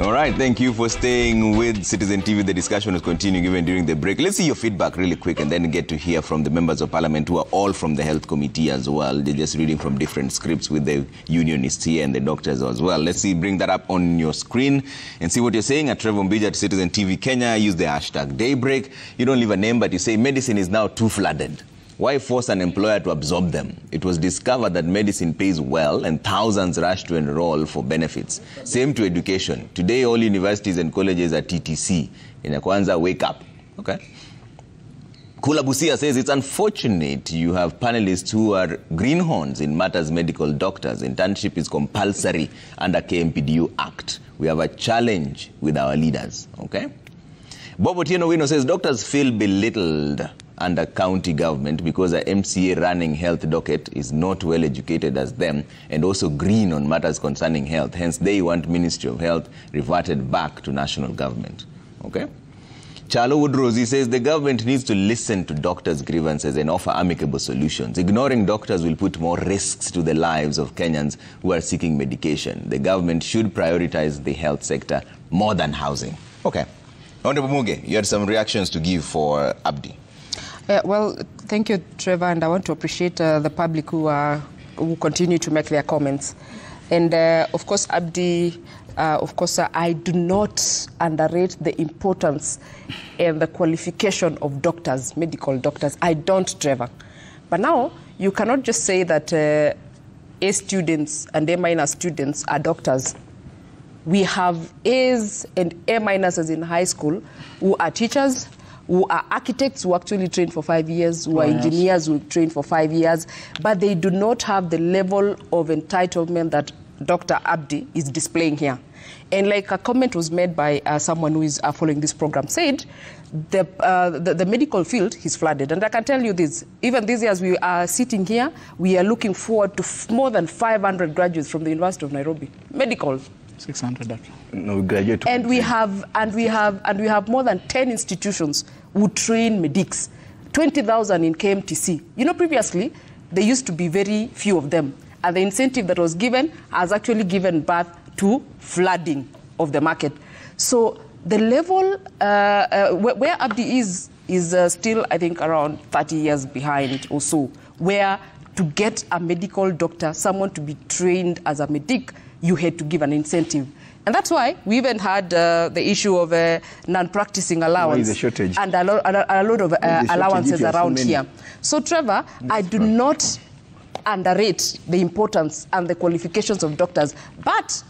All right, thank you for staying with Citizen TV. The discussion is continuing even during the break. Let's see your feedback really quick and then get to hear from the members of parliament who are all from the health committee as well. They're just reading from different scripts with the unionists here and the doctors as well. Let's see, bring that up on your screen and see what you're saying. At Trevor Mbija at Citizen TV Kenya, use the hashtag Daybreak. You don't leave a name, but you say medicine is now too flooded. Why force an employer to absorb them? It was discovered that medicine pays well and thousands rush to enroll for benefits. Same to education. Today, all universities and colleges are TTC. In Kwanza, wake up. Okay? Kula Busia says it's unfortunate you have panelists who are greenhorns in matters medical doctors. Internship is compulsory under KMPDU Act. We have a challenge with our leaders. Okay? Bob Otieno Wino says doctors feel belittled under county government because the MCA running health docket is not well educated as them and also green on matters concerning health. Hence, they want Ministry of Health reverted back to national government. Okay? Charlo Woodrose says the government needs to listen to doctors' grievances and offer amicable solutions. Ignoring doctors will put more risks to the lives of Kenyans who are seeking medication. The government should prioritize the health sector more than housing. Okay. Honorable Muge, you had some reactions to give for Abdi. Well, thank you, Trevor, and I want to appreciate the public who continue to make their comments. And of course, Abdi, I do not underrate the importance and the qualification of doctors, medical doctors. I don't, Trevor. But now, you cannot just say that A students and A- students are doctors. We have A's and A- in high school who are teachers, who are architects who actually train for 5 years, who are engineers who train for 5 years, but they do not have the level of entitlement that Dr. Abdi is displaying here. And like a comment was made by someone who is following this program, said the medical field is flooded. And I can tell you this, even this year as we are sitting here, we are looking forward to more than 500 graduates from the University of Nairobi, medical. 600. No, graduate. And we have more than 10 institutions who train medics, 20,000 in KMTC. You know, previously there used to be very few of them, and the incentive that was given has actually given birth to flooding of the market. So the level where Abdi is still, I think, around 30 years behind or so, where to get a medical doctor, someone to be trained as a medic, you had to give an incentive. And that's why we even had the issue of non-practicing allowance and a lot of allowances around here. So, Trevor, I do not underrate the importance and the qualifications of doctors, but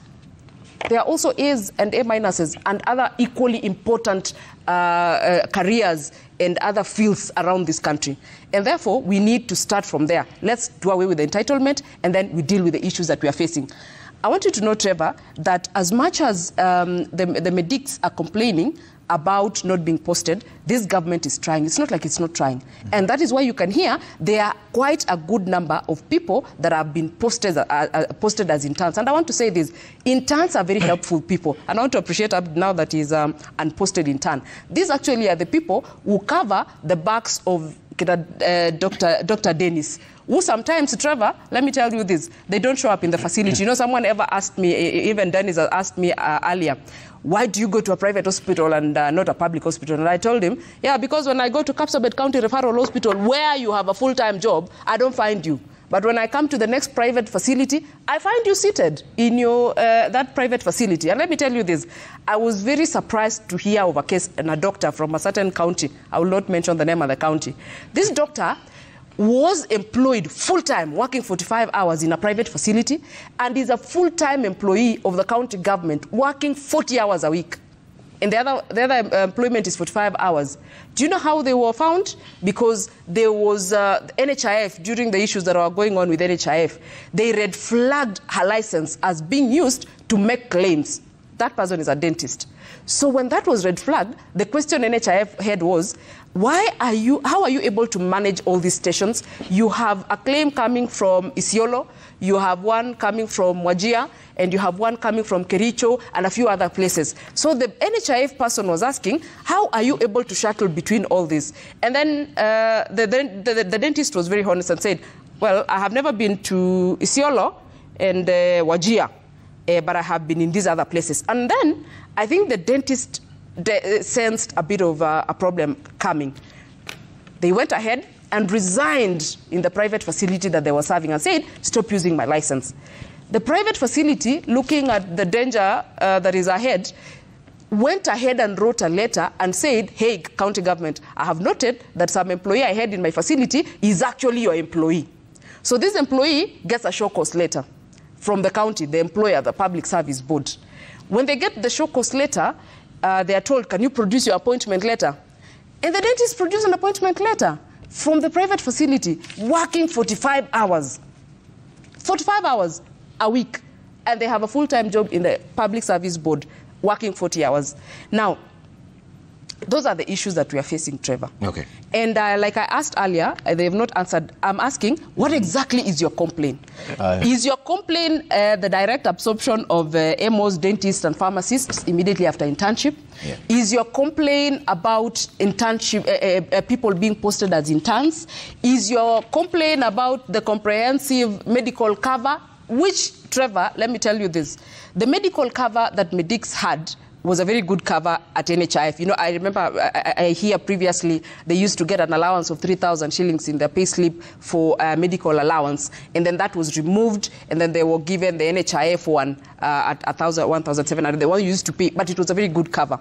there are also A's and A- and other equally important careers and other fields around this country. And therefore, we need to start from there. Let's do away with the entitlement, and then we deal with the issues that we are facing. I want you to know, Trevor, that as much as the medics are complaining about not being posted, this government is trying. It's not like it's not trying. And that is why you can hear there are quite a good number of people that have been posted as interns. And I want to say this, interns are very helpful people. And I want to appreciate now that he's unposted intern. These actually are the people who cover the backs of Dr. Dennis, who sometimes, Trevor, let me tell you this, they don't show up in the facility. You know, someone ever asked me, even Dennis asked me earlier, why do you go to a private hospital and not a public hospital? And I told him, yeah, because when I go to Kapsabet County Referral Hospital, where you have a full-time job, I don't find you. But when I come to the next private facility, I find you seated in your that private facility. And let me tell you this, I was very surprised to hear of a case and a doctor from a certain county. I will not mention the name of the county. This doctor was employed full-time, working 45 hours in a private facility, and is a full-time employee of the county government, working 40 hours a week. And the other employment is 45 hours. Do you know how they were found? Because there was NHIF, during the issues that were going on with NHIF, they red flagged her license as being used to make claims. That person is a dentist. So when that was red flagged, the question NHIF had was, how are you able to manage all these stations? You have a claim coming from Isiolo, you have one coming from Wajir, and you have one coming from Kericho and a few other places. So the NHIF person was asking, how are you able to shuttle between all this? And then the dentist was very honest and said, well, I have never been to Isiolo and Wajir. but I have been in these other places. And then I think the dentist sensed a bit of a problem coming. They went ahead and resigned in the private facility that they were serving and said, stop using my license. The private facility, looking at the danger that is ahead, went ahead and wrote a letter and said, hey, county government, I have noted that some employee I had in my facility is actually your employee. So this employee gets a show cause letter from the county, the employer, the public service board. When they get the show cause letter, they are told, can you produce your appointment letter? And the dentist produced an appointment letter from the private facility, working 45 hours. 45 hours a week. And they have a full-time job in the public service board, working 40 hours. Now, those are the issues that we are facing, Trevor. Okay. And like I asked earlier, they have not answered. I'm asking, what exactly is your complaint? Is your complaint the direct absorption of MOs, dentists, and pharmacists immediately after internship? Yeah. Is your complaint about internship, people being posted as interns? Is your complaint about the comprehensive medical cover? Which, Trevor, let me tell you this. The medical cover that Medics had was a very good cover at NHIF. You know, I remember I hear previously they used to get an allowance of 3,000 shillings in their payslip for medical allowance, and then that was removed, and then they were given the NHIF one at 1,700. The one you used to pay, but it was a very good cover.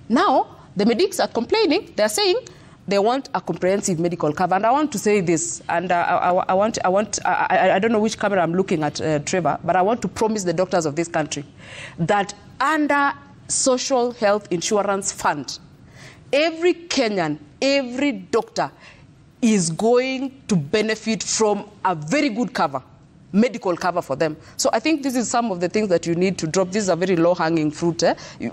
Now the Medics are complaining. They're saying they want a comprehensive medical cover, and I want to say this, and I don't know which camera I'm looking at, Trevor, but I want to promise the doctors of this country that under Social Health Insurance Fund, every Kenyan, every doctor is going to benefit from a very good cover, medical cover for them. So I think this is some of the things that you need to drop. This is a very low-hanging fruit,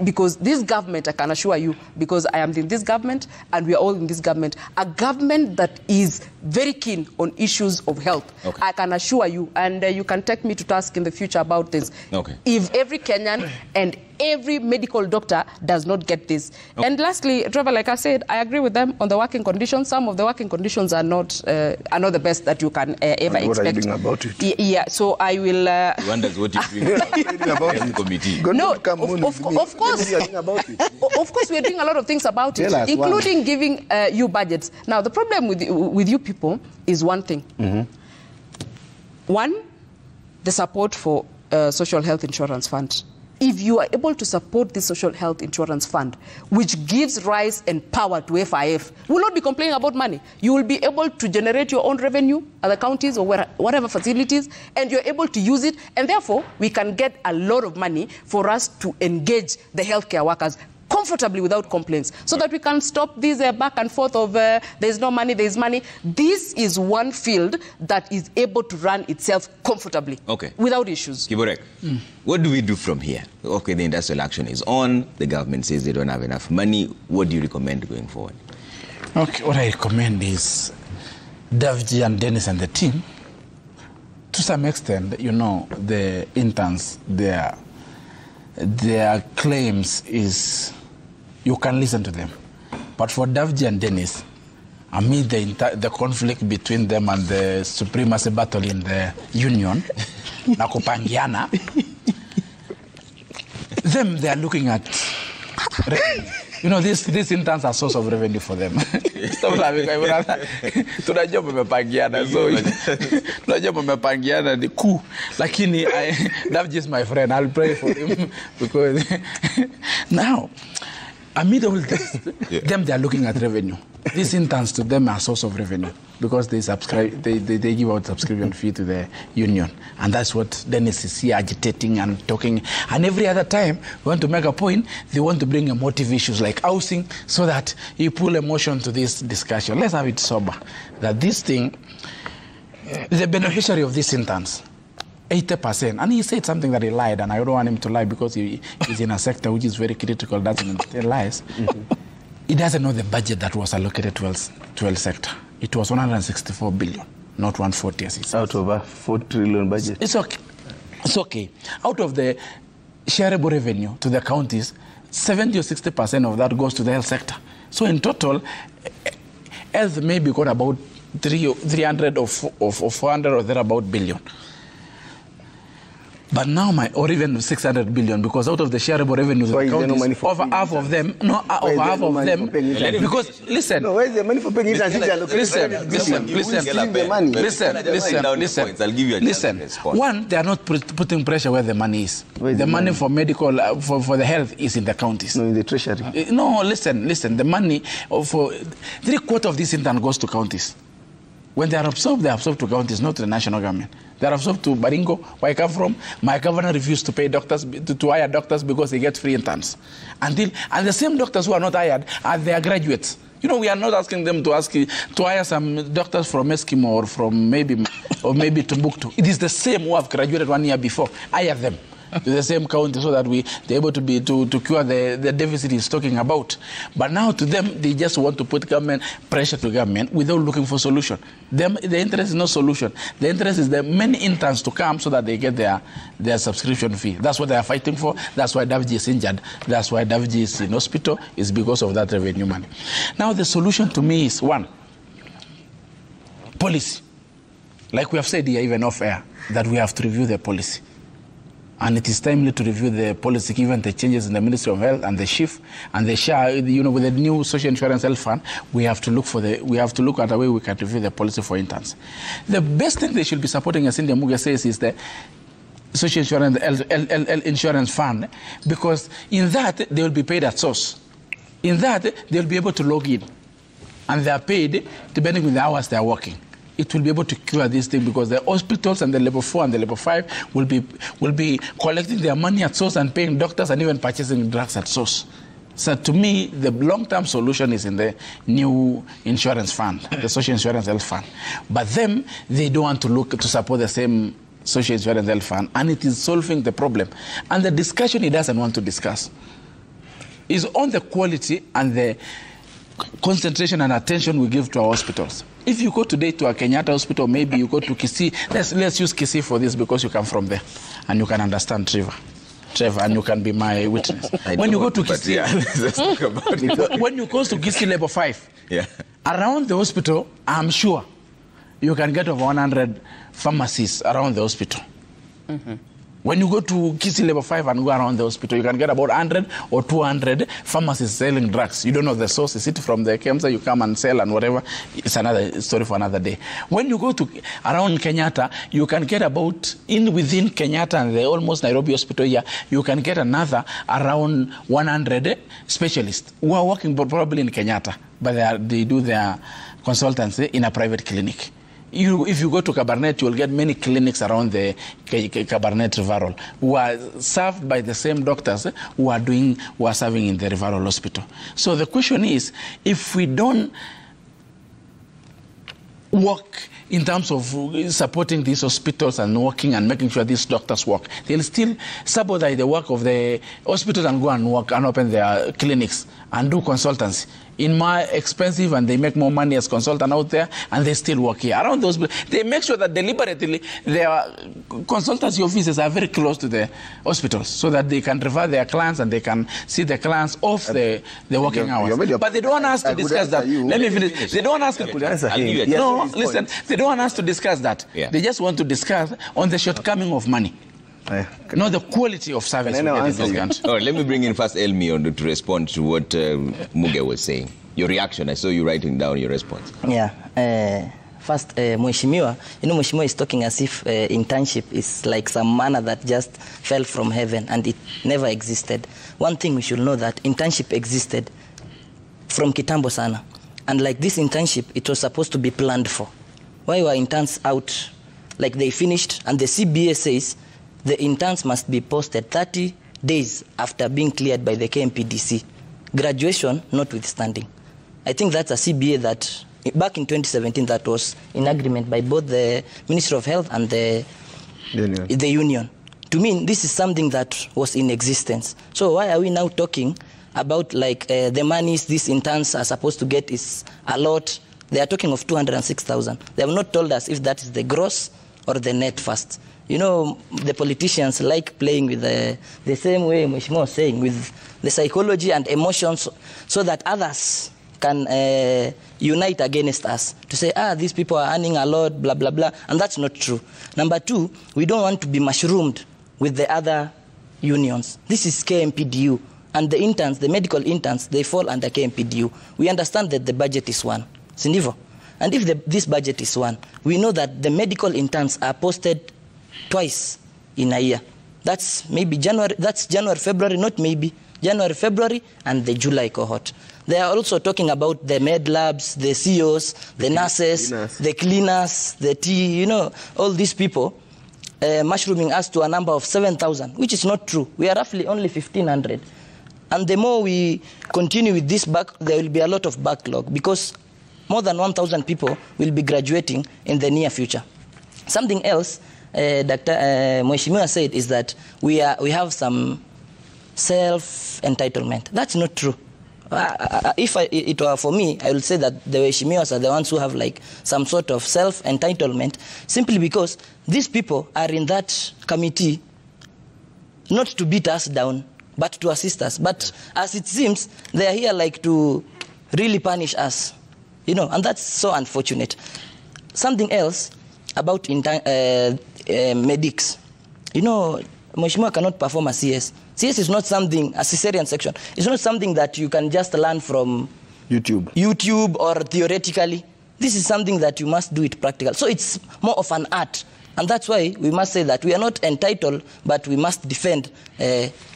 because this government, I can assure you, because I am in this government and we are all in this government, a government that is very keen on issues of health. Okay. I can assure you, and you can take me to task in the future about this. Okay. If every Kenyan and every medical doctor does not get this. Okay. And lastly, Trevor, like I said, I agree with them on the working conditions. Some of the working conditions are not the best that you can ever expect. What are you doing about it? Yeah, so I will... He wonders what you're doing about the committee. No, of course. Of course, we're doing a lot of things about it, including giving you budgets. Now, the problem with you people is one thing. Mm-hmm. One, the support for Social Health Insurance Fund. If you are able to support the Social Health Insurance Fund, which gives rise and power to FIF, you will not be complaining about money. You will be able to generate your own revenue at the counties or whatever facilities, and you're able to use it, and therefore we can get a lot of money for us to engage the healthcare workers comfortably without complaints, so that we can stop this back and forth of there's no money, there's money. This is one field that is able to run itself comfortably, without issues. Kiborek, what do we do from here? Okay, the industrial action is on. The government says they don't have enough money. What do you recommend going forward? Okay, what I recommend is Davji and Dennis and the team, to some extent, you know, the interns, their claims is you can listen to them. But for Davji and Dennis, amid the conflict between them and the supremacy battle in the union, Nakupangiana, them, they are looking at, you know, these interns are a source of revenue for them. Stop laughing. Tunajua mmepangiana, so tunajua mmepangiana ni coup. Lakini Davji is my friend. I'll pray for him because now, amid all this, them, they are looking at revenue. These interns to them are a source of revenue because they subscribe, they give out subscription fee to the union, and that's what Dennis is here agitating and talking. And every other time we want to make a point, they want to bring emotive issues like housing, so that you pull emotion to this discussion. Let's have it sober. That this thing, the beneficiary of these interns, 80%, and he said something that he lied, and I don't want him to lie because he is in a sector which is very critical, doesn't tell lies. He doesn't know the budget that was allocated to health sector. It was 164 billion, not 140 as he said. Out of a 4 trillion budget. It's okay. It's okay. Out of the shareable revenue to the counties, 70 or 60% of that goes to the health sector. So in total, health maybe got about 300 or 400 or thereabout billion. But now or even 600 billion, because out of the shareable revenues of the counties, over half of them, because listen. No, where's the money for paying interns? Listen. One, they are not putting pressure where the money is. The money for medical, for the health is in the counties. No, in the treasury. No, listen. The money for 3/4 of this intern goes to counties. When they are absorbed to counties, not to the national government. They are absorbed to Baringo, where I come from. My governor refused to pay doctors, to hire doctors because they get free interns. And the same doctors who are not hired are their graduates. You know, we are not asking them to hire some doctors from Eskimo or from maybe Timbuktu. It is the same who have graduated 1 year before. Hire them to the same county so that they're able to cure the deficit he's talking about. But now to them, they just want to put pressure to government without looking for solution. The interest is no solution. The interest is the many interns to come so that they get their subscription fee. That's what they are fighting for. That's why Davji is injured. That's why Davji is in hospital, is because of that revenue money. Now the solution to me is, one, policy. Like we have said here, even off air, that we have to review the policy. And it is timely to review the policy given the changes in the Ministry of Health and the shift and the share. You know, with the new social insurance health fund, we have to look at a way we can review the policy for interns. The best thing they should be supporting, as India Muge says, is the social insurance fund, because in that they will be paid at source. In that they will be able to log in, and they are paid depending on the hours they are working. It will be able to cure this thing, because the hospitals and the level 4 and the level 5 will be collecting their money at source and paying doctors and even purchasing drugs at source. So to me, the long-term solution is in the new insurance fund, the social insurance health fund. But them, they don't want to look to support the same social insurance health fund, and it is solving the problem. And the discussion he doesn't want to discuss is on the quality and the concentration and attention we give to our hospitals. If you go today to a Kenyatta hospital, maybe you go to Kisii. Let's use Kisii for this, because you come from there and you can understand Trevor, and you can be my witness. When you go to Kisii, let's talk about it. When you go to Kisii level 5, around the hospital, I'm sure you can get over 100 pharmacies around the hospital. When you go to Kisii level 5 and go around the hospital, you can get about 100 or 200 pharmacies selling drugs. You don't know the source. Is it from the KEMSA you come and sell and whatever? It's another story for another day. When you go to around Kenyatta, you can get about, within Kenyatta and the almost Nairobi hospital here, you can get another around 100 specialists who are working probably in Kenyatta, but they do their consultancy in a private clinic. If you go to Kabarnet, you will get many clinics around the Kabarnet referral who are served by the same doctors who are serving in the referral hospital. So the question is, if we don't work in terms of supporting these hospitals and working and making sure these doctors work, they'll still sabotage the work of the hospitals and go and work and open their clinics and do consultancy in more expensive, and they make more money as consultant out there, and they still work here. Around those, they make sure that deliberately their consultancy offices are very close to the hospitals, so that they can refer their clients and they can see the clients off the working hours. But they don't want us to discuss that. Let me finish. They don't want us to No, listen. They don't want us to discuss that. They just want to discuss on the shortcoming of money. Not the quality of service in those countries. All right, let me bring in first Elmi on to respond to what Muge was saying. Your reaction, I saw you writing down your response. First, Mheshimiwa, Mheshimiwa is talking as if internship is like some manna that just fell from heaven and it never existed. One thing we should know, that internship existed from Kitambo Sana. And like this internship, it was supposed to be planned for. Why were interns out? Like they finished, and the CBA says the interns must be posted 30 days after being cleared by the KMPDC. Graduation notwithstanding. I think that's a CBA that, back in 2017, that was in agreement by both the Ministry of Health and the union. To me, this is something that was in existence. So why are we now talking about like the monies these interns are supposed to get is a lot? They are talking of 206,000. They have not told us if that is the gross or the net first. You know, the politicians like playing with the same way Mheshimiwa was saying, with the psychology and emotions, so that others can unite against us to say, these people are earning a lot, blah, blah, blah. And that's not true. Number two, we don't want to be mushroomed with the other unions. This is KMPDU. And the interns, the medical interns, they fall under KMPDU. We understand that the budget is one. Sindivo. And if this budget is one, we know that the medical interns are posted twice in a year. That's maybe January, February, not maybe. January, February, and the July cohort. They are also talking about the med labs, the CEOs, the nurses, the cleaners, the tea, all these people mushrooming us to a number of 7,000, which is not true. We are roughly only 1,500. And the more we continue with this there will be a lot of backlog because more than 1,000 people will be graduating in the near future. Something else Dr. Mheshimiwa said is that we have some self-entitlement. That's not true. If it were for me, I would say that the Mheshimiwas are the ones who have like some sort of self-entitlement simply because these people are in that committee not to beat us down, but to assist us. But as it seems, they are here like to really punish us, and that's so unfortunate. Something else about medics. Mheshimiwa cannot perform a CS. CS is not something, a cesarean section. It's not something that you can just learn from YouTube or theoretically. This is something that you must do it practical. So it's more of an art. And that's why we must say that we are not entitled, but we must defend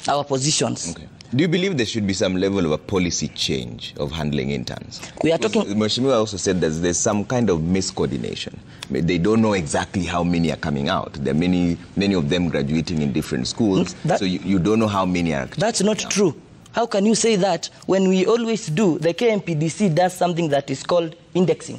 our positions. Okay. Do you believe there should be some level of a policy change of handling interns? We are talking... Mheshimiwa also said that there's some kind of miscoordination. They don't know exactly how many are coming out. There are many of them graduating in different schools, so you don't know how many are... That's not true. How can you say that when we always do, the KMPDC does something that is called indexing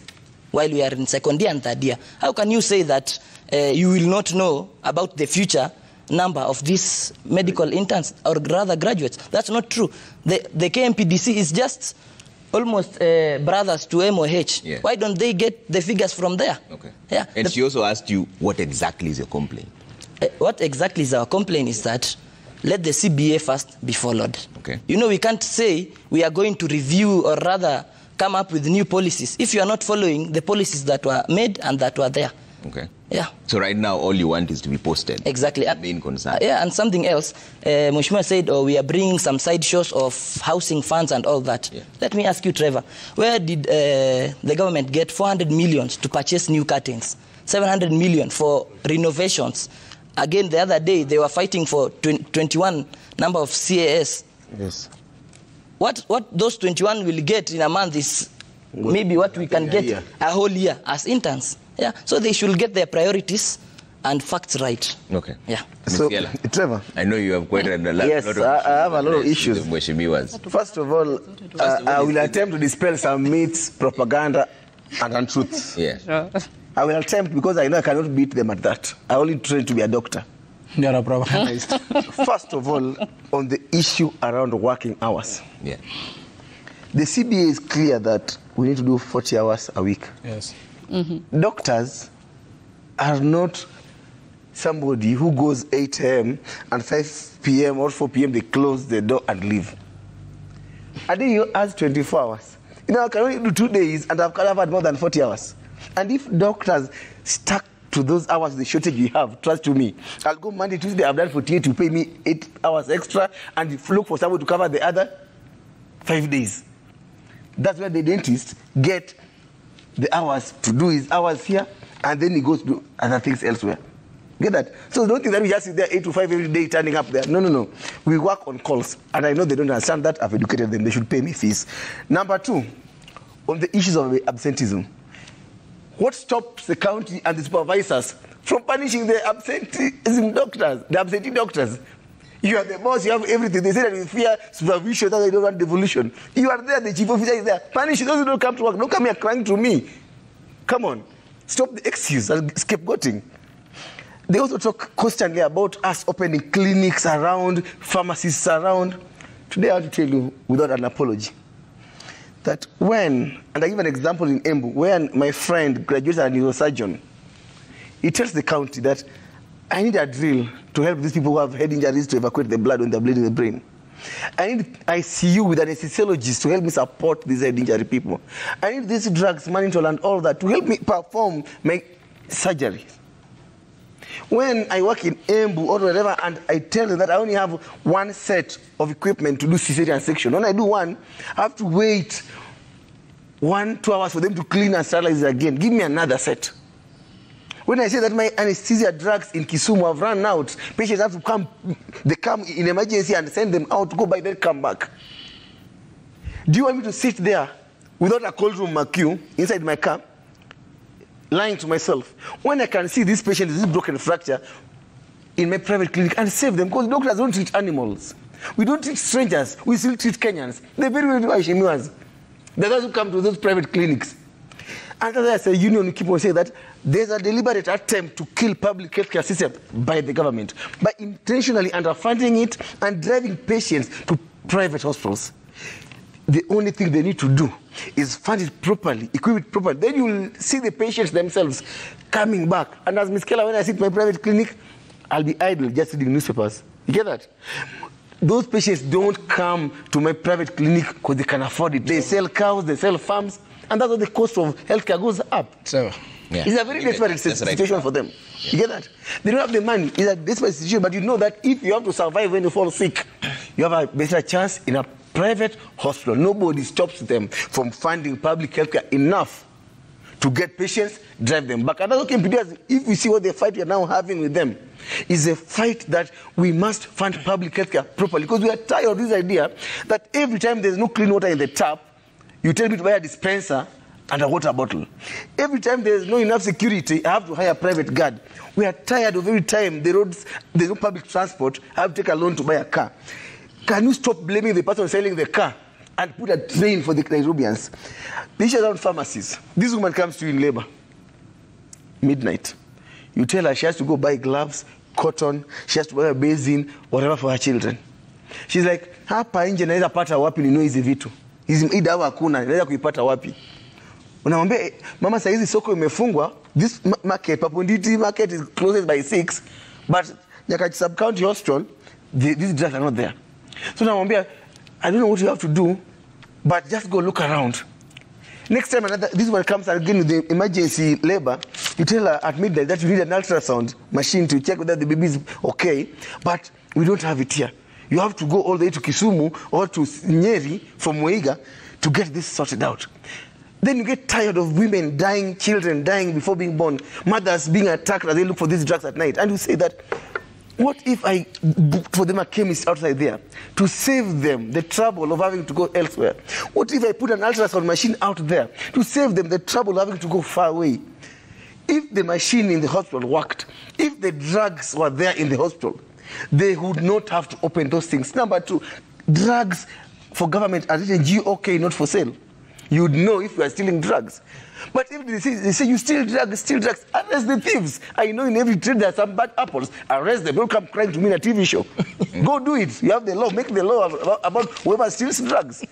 while we are in second year and third year? How can you say that you will not know about the future number of these medical interns or rather graduates? That's not true. The KMPDC is just almost brothers to MOH. Yeah. Why don't they get the figures from there? Okay. Yeah. And she also asked you, what exactly is your complaint? What exactly is our complaint is that let the CBA first be followed. Okay. We can't say we are going to review or rather come up with new policies if you are not following the policies that were made and that were there. Okay. Yeah. So right now, all you want is to be posted. Exactly. Main concern. Yeah, and something else. Mheshimiwa said, we are bringing some side shows of housing funds and all that. Yeah. Let me ask you, Trevor, where did the government get 400 million to purchase new curtains, 700 million for renovations? Again, the other day, they were fighting for 21 number of CAS. Yes. What those 21 will get in a month is maybe what we can get a whole year as interns. Yeah, so they should get their priorities and facts right. Okay. Yeah. So, Trevor, I know you have quite a lot yes, of I have a lot of issues. First of all, I will attempt to dispel some myths, propaganda, and untruths. Yeah. I will attempt because I know I cannot beat them at that. I only trained to be a doctor. You're a propagandist. First of all, on the issue around working hours. Yeah. The CBA is clear that we need to do 40 hours a week. Yes. Mm-hmm. Doctors are not somebody who goes 8 a.m. and 5 p.m. or 4 p.m. they close the door and leave. I think you ask 24 hours. I can only do 2 days and I've covered more than 40 hours. And if doctors stuck to those hours, the shortage we have, trust to me, I'll go Monday, Tuesday, I've done 48 to pay me 8 hours extra and look for someone to cover the other 5 days. That's where the dentist get the hours to do his hours here, and then he goes to do other things elsewhere. Get that? So don't think that we just sit there 8 to 5 every day turning up there. No. We work on calls, and I know they don't understand that. I've educated them. They should pay me fees. Number 2, on the issues of absenteeism. What stops the county and the supervisors from punishing the absenteeism doctors, the absentee doctors? You are the boss, you have everything. They say that we fear supervision, that they don't want devolution. You are there, the chief officer is there. Punish those who don't come to work. Don't come here crying to me. Come on. Stop the excuse and scapegoating. They also talk constantly about us opening clinics around, pharmacists around. Today I want to tell you, without an apology, that when, and I give an example in Embu, when my friend graduated as a neurosurgeon, he tells the county that I need a drill to help these people who have head injuries to evacuate the blood when they're bleeding the brain. I need ICU with an anesthesiologist to help me support these head injury people. I need these drugs, mannitol and all that to help me perform my surgeries. When I work in Embu or whatever, and I tell them that I only have one set of equipment to do cesarean section. When I do one, I have to wait 1-2 hours for them to clean and sterilize it again. Give me another set. When I say that my anesthesia drugs in Kisumu have run out, patients have to come, they come in emergency and send them out to go buy, then come back. Do you want me to sit there without a cold room queue inside my car, lying to myself, when I can see this patient with this broken fracture in my private clinic and save them? Because doctors don't treat animals. We don't treat strangers. We still treat Kenyans. They're very, very Waishimiwas. They're those who come to those private clinics. And as a union, we keep on saying that there's a deliberate attempt to kill public healthcare system by the government by intentionally underfunding it and driving patients to private hospitals. The only thing they need to do is fund it properly, equip it properly. Then you will see the patients themselves coming back. And as Ms. Keller, when I sit in my private clinic, I'll be idle just reading newspapers. You get that? Those patients don't come to my private clinic because they can afford it. They sell cows, they sell farms, and that's why the cost of healthcare goes up. So, yeah. It's a very desperate situation for them. You get that? They don't have the money. It's a desperate situation, but you know that if you have to survive when you fall sick, you have a better chance in a private hospital. Nobody stops them from funding public healthcare enough to get patients, drive them back. And that's okay, because if we see what the fight we are now having with them, is a fight that we must fund public healthcare properly, because we are tired of this idea that every time there's no clean water in the tap, you tell me to buy a dispenser and a water bottle. Every time there's no enough security, I have to hire a private guard. We are tired of every time the roads, there's no public transport, I have to take a loan to buy a car. Can you stop blaming the person selling the car and put a train for the Nairobians? The issue around pharmacies. This woman comes to you in labor, midnight. You tell her she has to go buy gloves, cotton, she has to buy a basin, whatever for her children. She's like, hapa nje naweza pata wapi ninunue hizi vitu? Hii dawa hakuna, naweza kuipata wapi? Unamwambia, mama saizi soko imefungwa, this market, Papunditi market is closed by 6, but Nyakachi sub-county hospital, these drugs are not there. So namwambia, I don't know what you have to do, but just go look around. Next time this one comes again with the emergency labor, you tell her at midnight that you need an ultrasound machine to check whether the baby is okay, but we don't have it here. You have to go all the way to Kisumu or to Nyeri from Muiga to get this sorted out. Then you get tired of women dying, children dying before being born, mothers being attacked as they look for these drugs at night. And you say that, what if I booked for them a chemist outside there to save them the trouble of having to go elsewhere? What if I put an ultrasound machine out there to save them the trouble of having to go far away? If the machine in the hospital worked, if the drugs were there in the hospital, they would not have to open those things. Number two, drugs for government are written GOK, not for sale. You would know if you are stealing drugs. But if they say you steal drugs, arrest the thieves. I know in every trade there are some bad apples. Arrest them. Don't come crying to me in a TV show. Go do it. You have the law. Make the law about whoever steals drugs.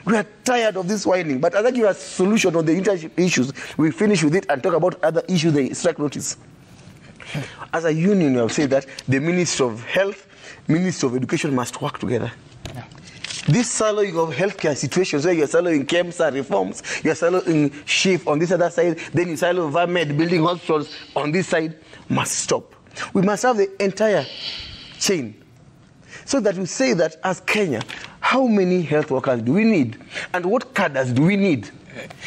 We are tired of this whining. But I think you have a solution on the internship issues. We finish with it and talk about other issues they strike notice. As a union, we have said that the Ministry of Health, Ministry of Education must work together. Yeah. This siloing of healthcare situations where you're siloing KEMSA reforms, you're siloing SHIF on this other side, then you silo VAMED building hospitals on this side, must stop. We must have the entire chain so that we say that as Kenya, how many health workers do we need? And what cadres do we need?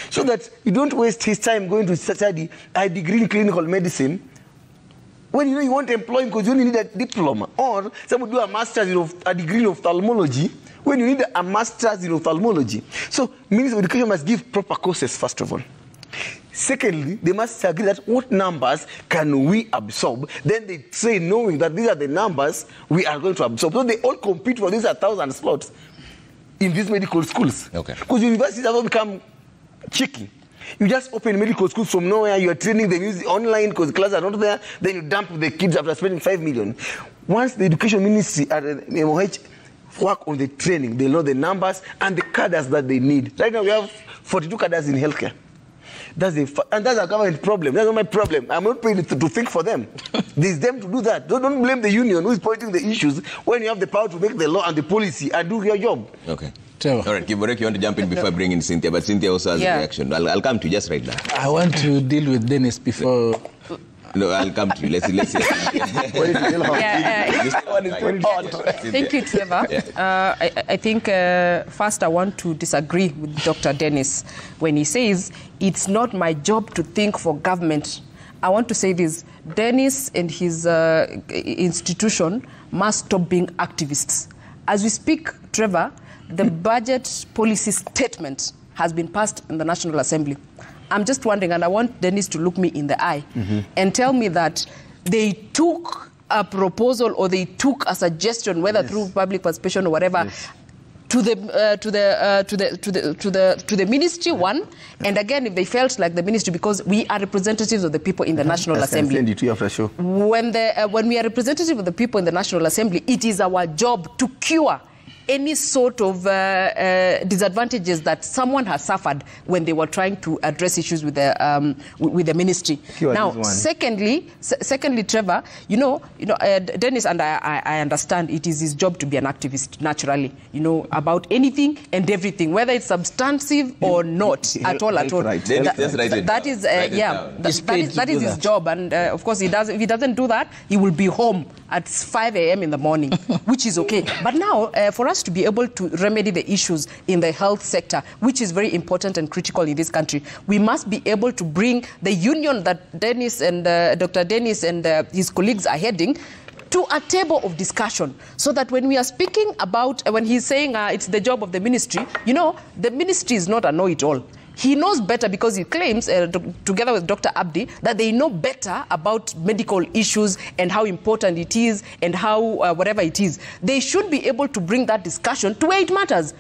So that you don't waste his time going to study a degree in clinical medicine when you know you want to employ him because you only need a diploma. Or someone do a master's in a degree in ophthalmology when you need a master's in ophthalmology. So Ministry of Education must give proper courses, first of all. Secondly, they must agree that what numbers can we absorb. Then they train knowing that these are the numbers we are going to absorb. So they all compete for these 1,000 slots in these medical schools. Okay. Because universities have become cheeky. You just open medical schools from nowhere, you are training them using online because classes are not there, then you dump the kids after spending 5 million. Once the education ministry and the MOH work on the training, they know the numbers and the cadres that they need. Right now we have 42 cadres in healthcare. And that's a government problem. That's not my problem. I'm not paid to think for them. There's them to do that. Don't blame the union who is pointing the issues when you have the power to make the law and the policy and do your job. Okay. All right, Kiborek, you want to jump in before I bring in Cynthia, but Cynthia also has a reaction. I'll come to you just right now. I want to deal with Dennis before No, I'll come to you. Let's Thank you, Trevor. I think first I want to disagree with Dr. Dennis when he says it's not my job to think for government. I want to say this: Dennis and his institution must stop being activists. As we speak, Trevor, the budget policy statement has been passed in the National Assembly. I'm just wondering, and I want Dennis to look me in the eye and tell me that they took a proposal or they took a suggestion, whether through public participation or whatever, to the ministry one, and again, if they felt like the ministry, because we are representatives of the people in the National Assembly. Send it to you after show. When we are representatives of the people in the National Assembly, it is our job to cure any sort of disadvantages that someone has suffered when they were trying to address issues with the ministry. Now, secondly, Trevor, Dennis, and I understand it is his job to be an activist, naturally, about anything and everything, whether it's substantive or not at all. Right. That is his job, and of course, if he doesn't do that, he will be home at 5 a.m. in the morning, which is okay. But now, for us to be able to remedy the issues in the health sector, which is very important and critical in this country, we must be able to bring the union that Dennis and Dr. Dennis and his colleagues are heading to a table of discussion, so that when we are speaking about, when he's saying it's the job of the ministry, the ministry is not a know-it-all. He knows better, because he claims, together with Dr. Abdi, that they know better about medical issues and how important it is and how, whatever it is. They should be able to bring that discussion to where it matters.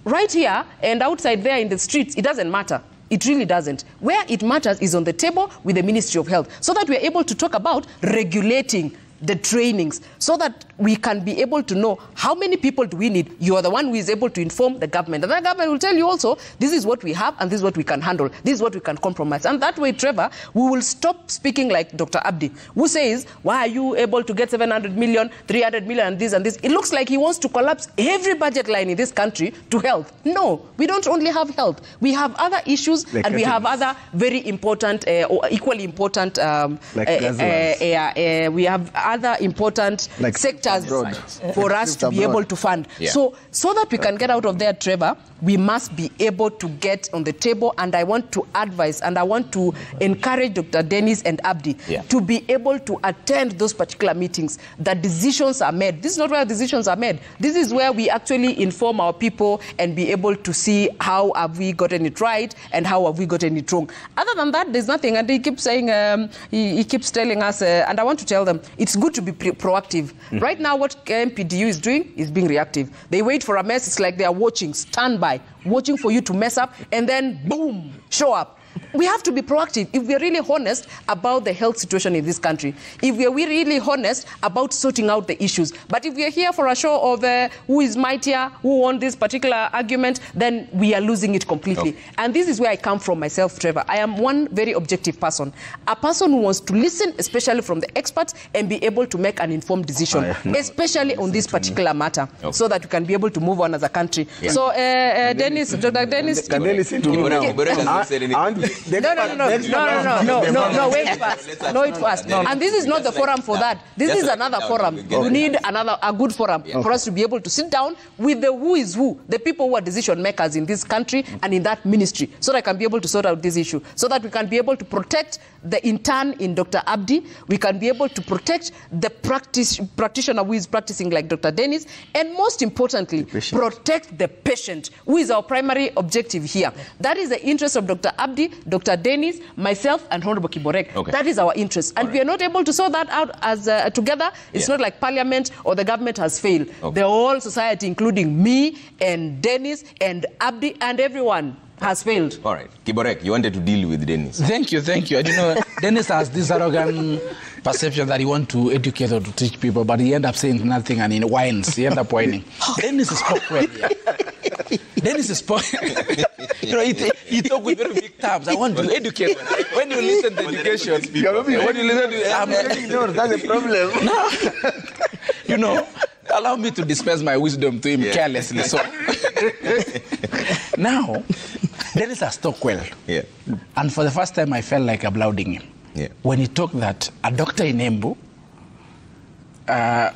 Right here and outside there in the streets, it doesn't matter. It really doesn't. Where it matters is on the table with the Ministry of Health, so that we're able to talk about regulating the trainings, so that we can be able to know how many people do we need. You are the one who is able to inform the government, and the government will tell you also, this is what we have and this is what we can handle, this is what we can compromise. And that way, Trevor, we will stop speaking like Dr. Abdi, who says, why are you able to get 700 million, 300 million, and this and this? It looks like he wants to collapse every budget line in this country to health. No, we don't only have health. We have other issues, and we have other very important or equally important we have other important sectors for us to be able to fund. So that we can get out of there, Trevor, we must be able to get on the table, and I want to advise and I want to encourage Dr. Dennis and Abdi to be able to attend those particular meetings that decisions are made. This is not where decisions are made. This is where we actually inform our people and be able to see how have we gotten it right and how have we gotten it wrong. Other than that, there's nothing. And he keeps saying, he keeps telling us, and I want to tell them, it's good to be proactive. Right now, what MPDU is doing is being reactive. They wait for a mess. It's like they are watching, standby, watching for you to mess up, and then boom, show up. We have to be proactive if we're really honest about the health situation in this country, if we're really honest about sorting out the issues. But if we're here for a show of who is mightier, who won this particular argument, then we are losing it completely. Okay. And this is where I come from myself, Trevor. I am one very objective person, a person who wants to listen, especially from the experts, and be able to make an informed decision, especially on this particular matter, so that we can be able to move on as a country. So, Dennis, Dr. Dennis... Can they listen to me now? No, wait first. No, it first. And this is not the forum for that. This is another forum. We need a good forum for us to be able to sit down with the who is who, the people who are decision makers in this country and in that ministry, so that I can be able to sort out this issue, so that we can be able to protect the intern in Dr. Abdi, we can be able to protect the practitioner who is practicing like Dr. Dennis, and most importantly, protect the patient, who is our primary objective here. That is the interest of Dr. Abdi, Dr. Dennis, myself, and Honorable Kiborek. Okay. That is our interest. And we are not able to sort that out as together. It's not like Parliament or the government has failed. The whole society, including me and Dennis and Abdi and everyone, has failed. All right. Kiborek, you wanted to deal with Dennis. Thank you. And Dennis has this arrogant perception that he wants to educate or to teach people, but he ends up saying nothing and he whines. He ends up whining. Dennis spoke well here. Dennis spoke. He talk with very big terms. I want to educate. When you listen to education, when you listen to that's a problem. No. Allow me to dispense my wisdom to him carelessly. So now, Dennis has talked well. And for the first time, I felt like applauding him. when he talked that a doctor in Embu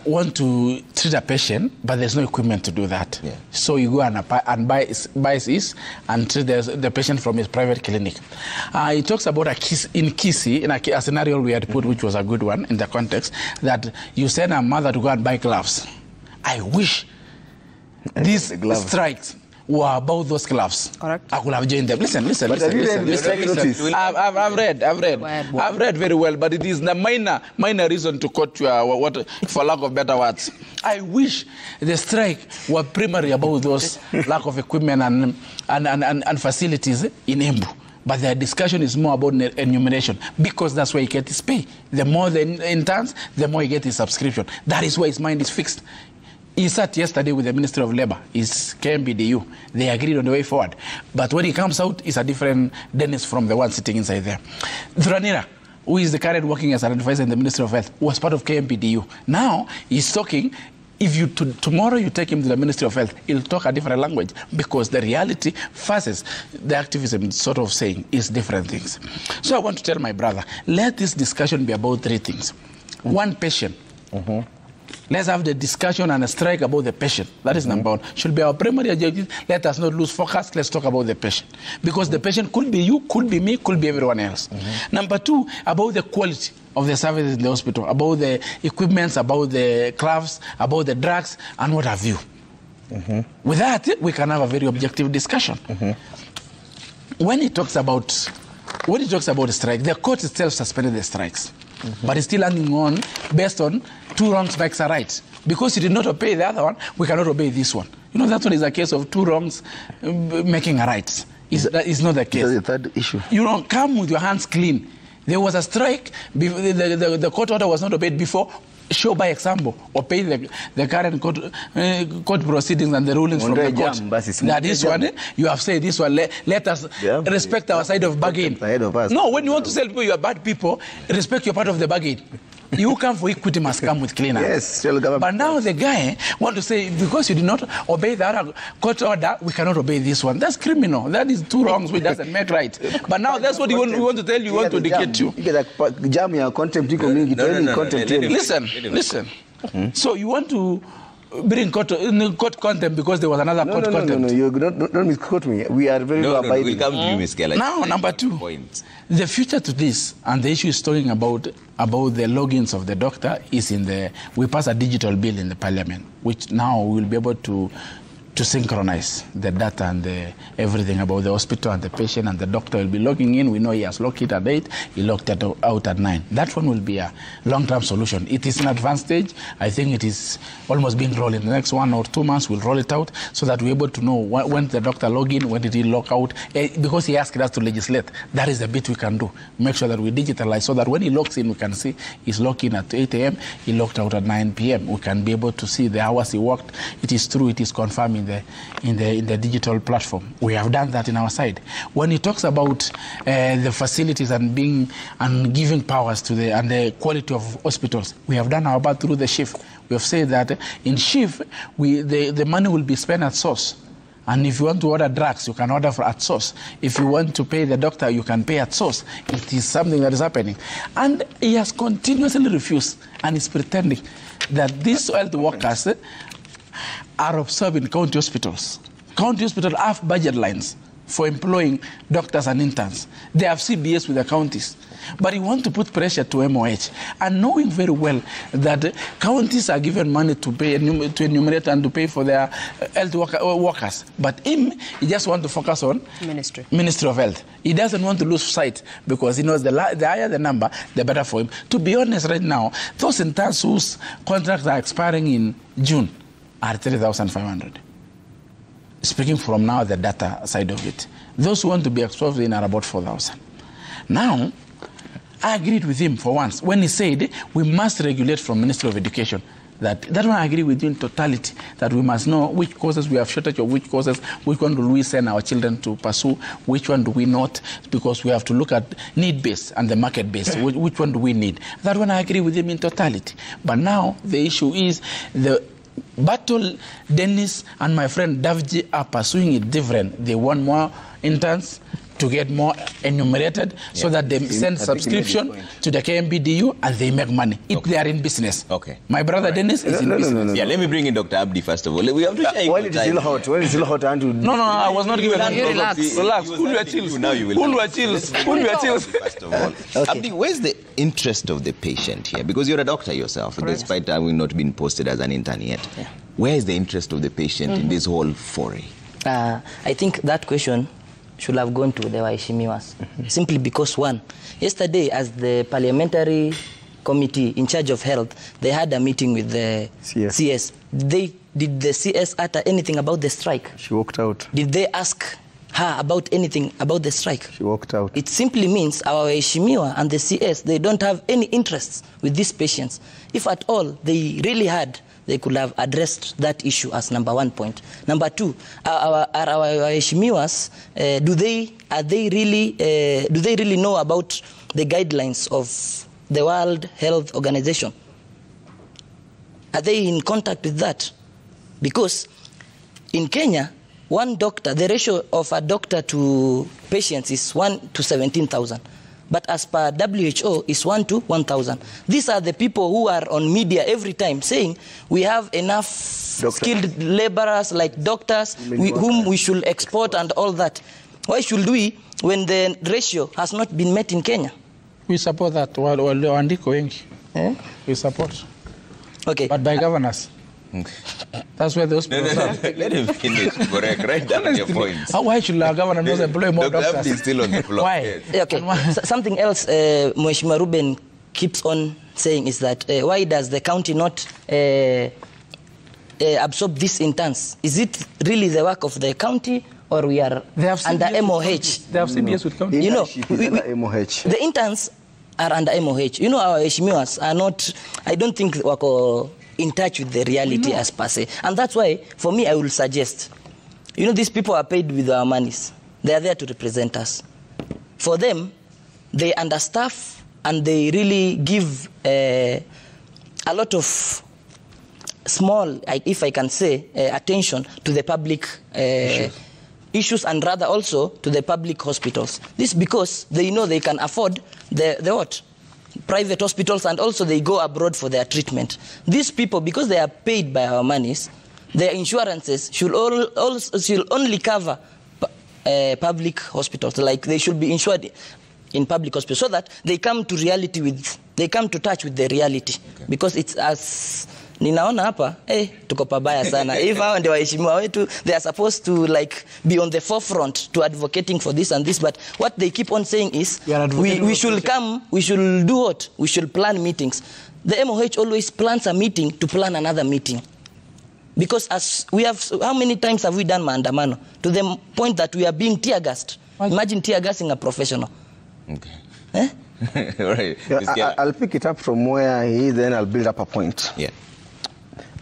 want to treat a patient, but there's no equipment to do that. So you go and buys this and treat the patient from his private clinic. He talks about in Kisii, in a scenario we had put, which was a good one in the context, that you send a mother to go and buy gloves. I wish these strikes were about those gloves. Correct. I could have joined them. Listen. I've read very well, but it is the minor reason to quote you, for lack of better words. I wish the strike were primarily about those lack of equipment and facilities in Embu. But the discussion is more about enumeration, because that's where he gets his pay. The more the interns, the more he gets his subscription. That is where his mind is fixed. He sat yesterday with the Ministry of Labour, his KMBDU. They agreed on the way forward. But when he comes out, it's a different Dennis from the one sitting inside there. Thuranira, who is the current working as an advisor in the Ministry of Health, was part of KMBDU. Now, he's talking, if you tomorrow you take him to the Ministry of Health, he'll talk a different language, because the reality versus the activism sort of saying is different things. So I want to tell my brother, let this discussion be about three things. One, patient. Let's have the discussion and a strike about the patient. That is number one. Should be our primary objective. Let us not lose focus. Let's talk about the patient. Because the patient could be you, could be me, could be everyone else. Number two, about the quality of the services in the hospital, about the equipments, about the gloves, about the drugs, and what have you. With that, we can have a very objective discussion. When he talks about the strike, the court itself suspended the strikes. But it's still hanging on based on two wrongs makes a right. Because you did not obey the other one, we cannot obey this one. You know, that one is a case of two wrongs making a right. That is not the case. That's the third issue. You don't come with your hands clean. There was a strike, the court order was not obeyed before. Show by example, obey the current court proceedings and the rulings from the court. That this one, you have said this one, let us respect our side of bargain. No, when you want to tell people you are bad people, respect your part of the bargain. You come for equity must come with cleaner. Yes, but now the guy want to say, because you did not obey the other court order, we cannot obey this one. That's criminal. That is two wrongs which doesn't make right. But now that's what we want to tell you, want to dictate you. Jam your contempt contempt. Listen. So you want to bring court contempt because there was another court contempt? No, you don't misquote me. We are very abiding. We'll come to you, Ms. Keller. Now, number two, the future to this, and the issue is talking about the logins of the doctor is we pass a digital bill in the parliament, which now we will be able to synchronize the data and everything about the hospital and the patient, and the doctor will be logging in. We know he has logged it at 8, he logged it out at 9. That one will be a long-term solution. It is in advanced stage. I think it is almost being rolled. In the next 1 or 2 months, we'll roll it out so that we're able to know when the doctor log in, when did he log out, because he asked us to legislate. That is the bit we can do. Make sure that we digitalize so that when he logs in, we can see he's logged in at 8 a.m., he logged out at 9 p.m. We can be able to see the hours he worked. It is true, it is confirmed in the digital platform. We have done that in our side. When he talks about the facilities and giving powers to the quality of hospitals, we have done our part through the shift. We have said that in shift, the money will be spent at source. And if you want to order drugs, you can order at source. If you want to pay the doctor, you can pay at source. It is something that is happening. And he has continuously refused, and is pretending that these health workers are observed in county hospitals. County hospitals have budget lines for employing doctors and interns. They have CBS with the counties. But you want to put pressure to MOH, and knowing very well that counties are given money to pay, to enumerate and to pay for their health workers. But he just wants to focus on Ministry of Health. He doesn't want to lose sight, because he knows the higher the number, the better for him. To be honest, right now, those interns whose contracts are expiring in June are 3,500. Speaking from now, the data side of it. Those who want to be exposed in are about 4,000. Now, I agreed with him for once when he said we must regulate from Ministry of Education. That one I agree with you in totality, that we must know which courses we have shortage of, which courses, which one do we send our children to pursue, which one do we not, because we have to look at need-based and the market-based. Which one do we need? That one I agree with him in totality. But now the issue is the battle Dennis and my friend Davji are pursuing it different. They want more interns. to get more enumerated so that they send subscription to the KMBDU and they make money if they are in business. Okay. My brother Dennis is in business. No. Yeah, let me bring in Dr. Abdi first of all. We have to share When it's still hot, Andrew. No, I was not given that. Relax. Cool your chills. Now you will. Cool your chills. Cool your chills. First of all, Abdi, where's the interest of the patient here? Because you're a doctor yourself, despite having not been posted as an intern yet. Yeah. Where is the interest of the patient in this whole foray? I think that question should have gone to the Waheshimiwas. Simply because, one, yesterday as the parliamentary committee in charge of health, they had a meeting with the CS. Did the CS utter anything about the strike? She walked out. Did they ask her about anything about the strike? She walked out. It simply means our Waheshimiwa and the CS, they don't have any interests with these patients. If at all they really had, they could have addressed that issue as number one point. Number two, our Waheshimiwas, do they really know about the guidelines of the World Health Organization? Are they in contact with that? Because in Kenya, one doctor, the ratio of a doctor to patients is 1 to 17,000. But as per WHO, is 1 to 1,000. These are the people who are on media every time saying we have enough skilled laborers like doctors whom we should export and all that. Why should we when the ratio has not been met in Kenya? We support that. We support. Okay. But by governors. That's where those people are. Let him finish. Correct. Right down your points. Why should our governor not employ more Dr. doctors? Abdi is still on the floor. Why? Yes. Okay. Something else Mheshimiwa Ruben keeps on saying is that why does the county not absorb this interns? Is it really the work of the county or we are under MOH? They have CBS with county. You know, MOH. the interns are under MOH. You know, our Waheshimiwas are not, I don't think wako in touch with the reality as per se. And that's why, for me, I will suggest, you know, these people are paid with our monies. They are there to represent us. For them, they understaff and they really give a lot of small, if I can say, attention to the public issues and rather also to the public hospitals. This because they know they can afford the what? Private hospitals, and also they go abroad for their treatment. These people, because they are paid by our monies, their insurances should only cover public hospitals. Like they should be insured in public hospitals so that they come to touch with the reality. Okay. Because it's as ninaona hapa, tuko pabaya sana. If hao ndio waheshimiwa wetu, they are supposed to like be on the forefront to advocating for this and this, but what they keep on saying is we should come, we should do what? We should plan meetings. The MOH always plans a meeting to plan another meeting. Because as we have, how many times have we done maandamano? To the point that we are being tear gassed. Imagine tear gassing a professional. Okay. All right. Yeah, I'll pick it up from where he is, then I'll build up a point. Yeah.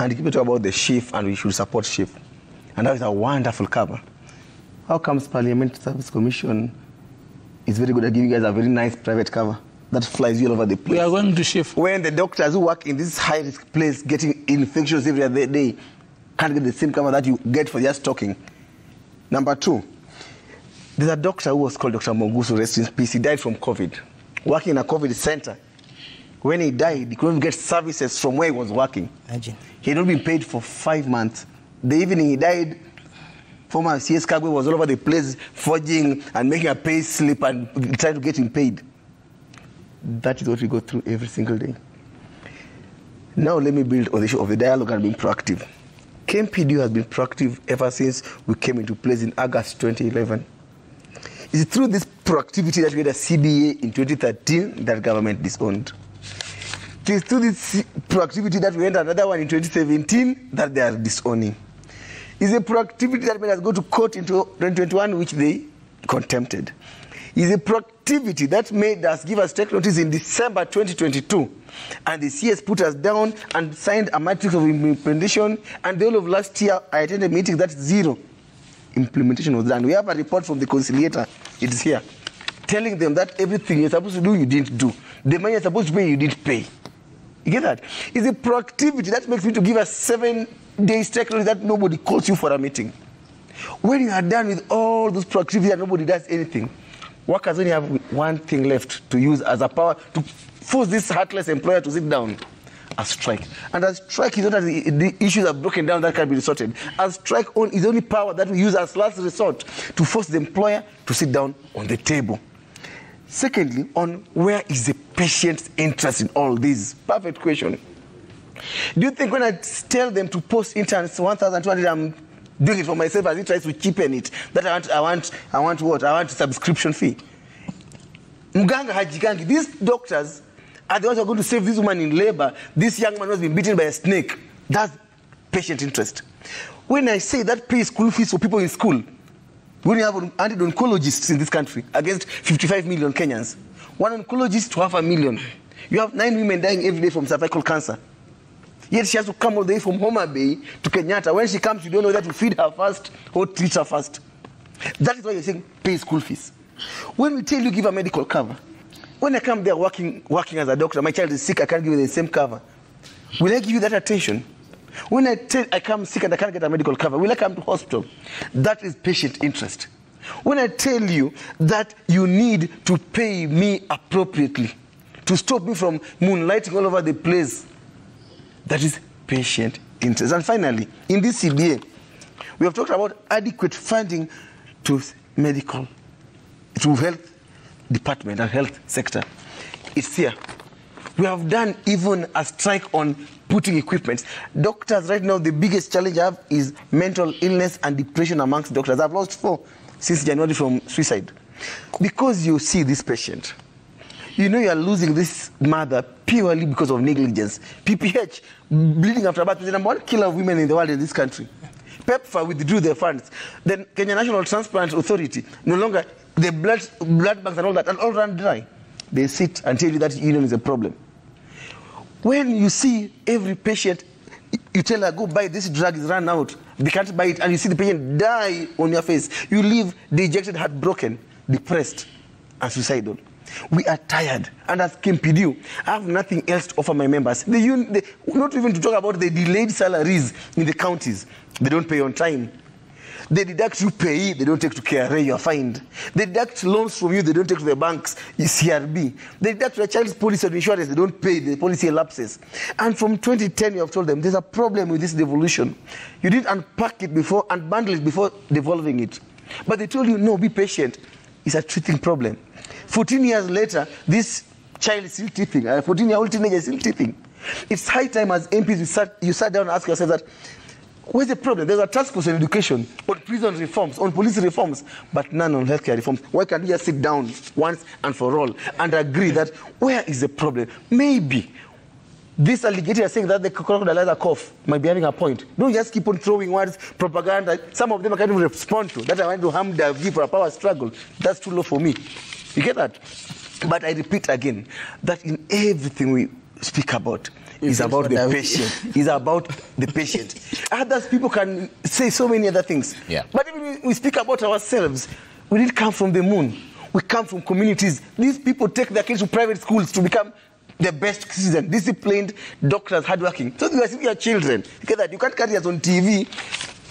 And keep it about the chief, and we should support chief. And that is a wonderful cover. How comes Parliament Service Commission is very good at giving you guys a very nice private cover that flies you all over the place? We are going to shift. When the doctors who work in this high-risk place getting infections every other day can't get the same cover that you get for just talking. Number two, there's a doctor who was called Dr. Mongusu, rest in peace. He died from COVID, working in a COVID center. When he died, he couldn't get services from where he was working. Imagine. He had not been paid for 5 months. The evening he died, former CS Kagwe was all over the place forging and making a pay slip and trying to get him paid. That is what we go through every single day. Now let me build on the issue of the dialogue and being proactive. KMPDU has been proactive ever since we came into place in August 2011. It's through this proactivity that we had a CBA in 2013 that government disowned. It is through this proactivity that we had another one in 2017 that they are disowning. It's a proactivity that made us go to court in 2021, which they contempted. It's a proactivity that made us give us take notice in December 2022. And the CS put us down and signed a matrix of implementation. And the whole of last year, I attended a meeting that zero implementation was done. We have a report from the conciliator. It's here. Telling them that everything you're supposed to do, you didn't do. The money you're supposed to pay, you didn't pay. You get that? It's a proactivity that makes me to give us 7 days take notice that nobody calls you for a meeting. When you are done with all those proactivity and nobody does anything, Workers only have one thing left to use as a power to force this heartless employer to sit down. A strike. And a strike is not that the issues are broken down that can be resorted. A strike is only power that we use as last resort to force the employer to sit down on the table. Secondly, on where is the patient's interest in all this? Perfect question. Do you think when I tell them to post interns 1,200, I'm doing it for myself as he tries to cheapen it, that I want what? I want a subscription fee. Mganga hajikangi. These doctors are the ones who are going to save this woman in labor. This young man who has been beaten by a snake. That's patient interest. When I say that pays school fees for people in school, when you have 100 oncologists in this country against 55 million Kenyans, one oncologist to 500,000, you have 9 women dying every day from cervical cancer. Yet she has to come all the way from Homa Bay to Kenyatta. When she comes, you don't know whether to feed her first or treat her first. That is why you're saying pay school fees. When we tell you give a medical cover, when I come there working as a doctor, my child is sick, I can't give you the same cover. Will I give you that attention? When I come sick and I can't get a medical cover, will I come to hospital? That is patient interest. When I tell you that you need to pay me appropriately, to stop me from moonlighting all over the place, that is patient interest. And finally, in this CBA, we have talked about adequate funding to health department and health sector. It's here. We have done even a strike on putting equipment. Doctors right now, the biggest challenge I have is mental illness and depression amongst doctors. I've lost 4 since January from suicide. Because you see this patient, you know you are losing this mother purely because of negligence. PPH, bleeding after birth, is the #1 killer of women in the world in this country. PEPFAR withdrew their funds. Then Kenya National Transplant Authority, no longer, the blood banks and all that, and all run dry. They sit and tell you that union is a problem. When you see every patient, you tell her, go buy this drug, is run out. They can't buy it, and you see the patient die on your face. You leave dejected, heartbroken, depressed, and suicidal. We are tired. And as KMPDU, I have nothing else to offer my members. Not even to talk about the delayed salaries in the counties. They don't pay on time. They deduct you pay, they don't take to KRA, you are fined. They deduct loans from you, they don't take to the banks, CRB. They deduct your child's policy and insurance, they don't pay, the policy elapses. And from 2010, you have told them, there's a problem with this devolution. You didn't unpack it before, unbundle it before devolving it. But they told you, no, be patient. It's a treating problem. 14 years later, this child is still teething. A 14-year-old teenager is still teething. It's high time as MPs, you sat down and ask yourself that, where's the problem? There's a task force on education, on prison reforms, on police reforms, but none on healthcare reforms. Why can't we just sit down once and for all and agree that where is the problem? Maybe this alligator saying that the crocodile cough might be having a point. Don't just keep on throwing words, propaganda. Some of them I can't even respond to. That I want to harm the view for a power struggle. That's too low for me. You get that? But I repeat again, that in everything we speak about, is about the patient. It's about the patient. Others people can say so many other things. Yeah. But when we speak about ourselves, we didn't come from the moon. We come from communities. These people take their kids to private schools to become the best citizens, disciplined doctors, hardworking. So we are children. You get that? You can't carry us on TV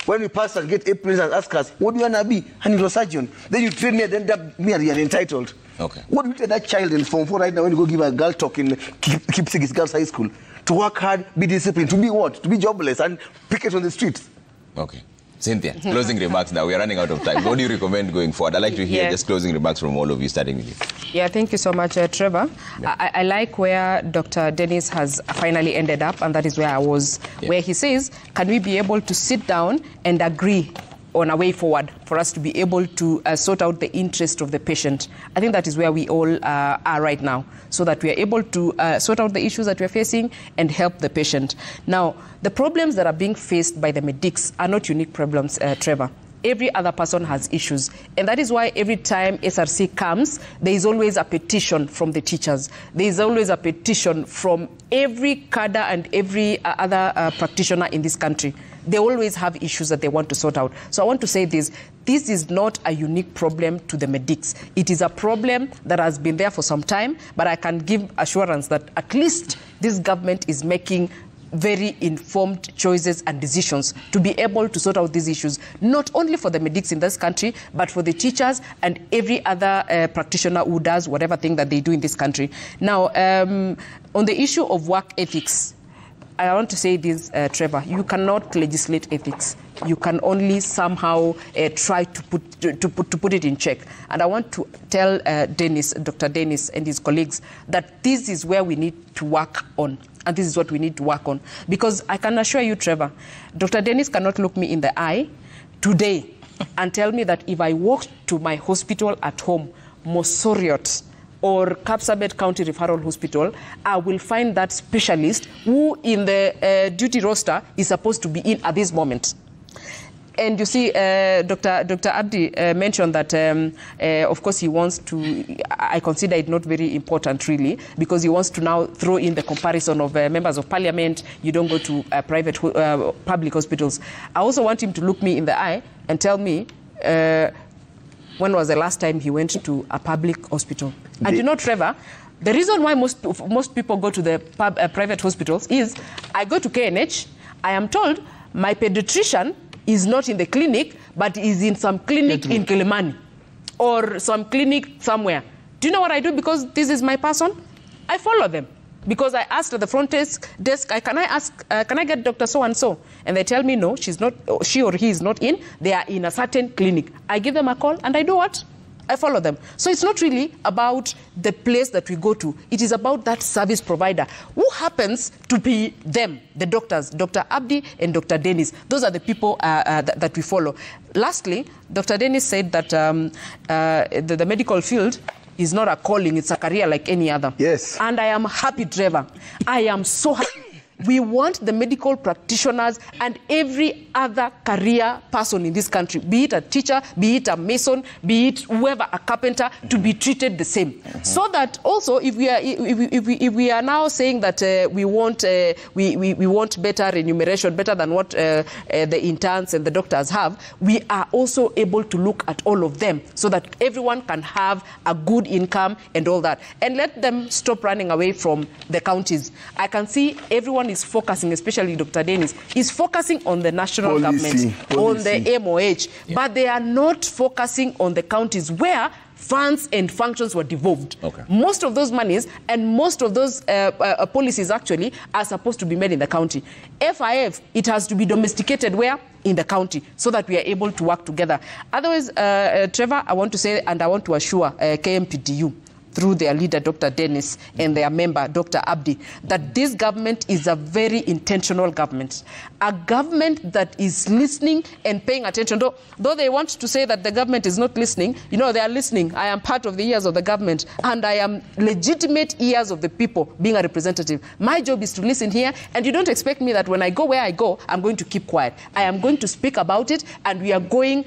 when we pass and get Aprils and ask us, what do you want to be? A neurosurgeon. Then you train me and then dub me and you're entitled. Okay. What do you tell that child in Form 4 right now when you go give a girl talk in Kipsigis Girls High School? To work hard, be disciplined, to be what? To be jobless and picket on the streets. Okay. Cynthia, closing remarks now. We are running out of time. What do you recommend going forward? I'd like to hear just closing remarks from all of you, starting with you. Yeah, thank you so much, Trevor. Yeah. I like where Dr. Dennis has finally ended up, and that is where I was, where he says, can we be able to sit down and agree on a way forward for us to be able to sort out the interest of the patient? I think that is where we all are right now, so that we are able to sort out the issues that we are facing and help the patient. Now, the problems that are being faced by the medics are not unique problems, Trevor. Every other person has issues. And that is why every time SRC comes, there is always a petition from the teachers. There is always a petition from every cadre and every other practitioner in this country. They always have issues that they want to sort out. So I want to say this is not a unique problem to the medics. It is a problem that has been there for some time, but I can give assurance that at least this government is making very informed choices and decisions to be able to sort out these issues, not only for the medics in this country, but for the teachers and every other practitioner who does whatever thing that they do in this country. Now, on the issue of work ethics, I want to say this, Trevor, you cannot legislate ethics. You can only somehow try to put it in check. And I want to tell Dr. Dennis and his colleagues that this is where we need to work on. And this is what we need to work on. Because I can assure you, Trevor, Dr. Dennis cannot look me in the eye today and tell me that if I walk to my hospital at home, Mosoriot or Kapsabet County Referral Hospital, I will find that specialist who in the duty roster is supposed to be in at this moment. And you see, Dr. Abdi mentioned that, of course, he wants to, I consider it not very important, really, because he wants to now throw in the comparison of members of parliament. You don't go to private, public hospitals. I also want him to look me in the eye and tell me when was the last time he went to a public hospital. And you know, Trevor, the reason why most people go to the private hospitals is I go to KNH, I am told my pediatrician is not in the clinic, but is in some clinic in Kilimani or some clinic somewhere. Do you know what I do? Because this is my person, I follow them. Because I asked at the front desk, can I get Dr. So-and-so? And they tell me, no, she or he is not in. They are in a certain clinic. I give them a call and I do what? I follow them. So it's not really about the place that we go to. It is about that service provider who happens to be them, the doctors, Dr. Abdi and Dr. Dennis. Those are the people that we follow. Lastly, Dr. Dennis said that the medical field is not a calling, it's a career like any other. Yes. And I am happy, Trevor. I am so happy. We want the medical practitioners and every other career person in this country, be it a teacher, be it a mason, be it whoever, a carpenter, to be treated the same. So that also, if we are now saying that we want better remuneration, better than what the interns and the doctors have, we are also able to look at all of them so that everyone can have a good income and all that. And let them stop running away from the counties. I can see everyone is focusing, especially Dr. Dennis, is focusing on the national government, on the MOH, but they are not focusing on the counties where funds and functions were devolved. Okay. Most of those monies and most of those policies actually are supposed to be made in the county. FIF, it has to be domesticated where? In the county, so that we are able to work together. Otherwise, Trevor, I want to say and I want to assure KMPDU, through their leader, Dr. Dennis, and their member, Dr. Abdi, that this government is a very intentional government. A government that is listening and paying attention. Though they want to say that the government is not listening, you know, they are listening. I am part of the ears of the government, and I am legitimate ears of the people, being a representative. My job is to listen here, and you don't expect me that when I go where I go, I'm going to keep quiet. I am going to speak about it, and we are going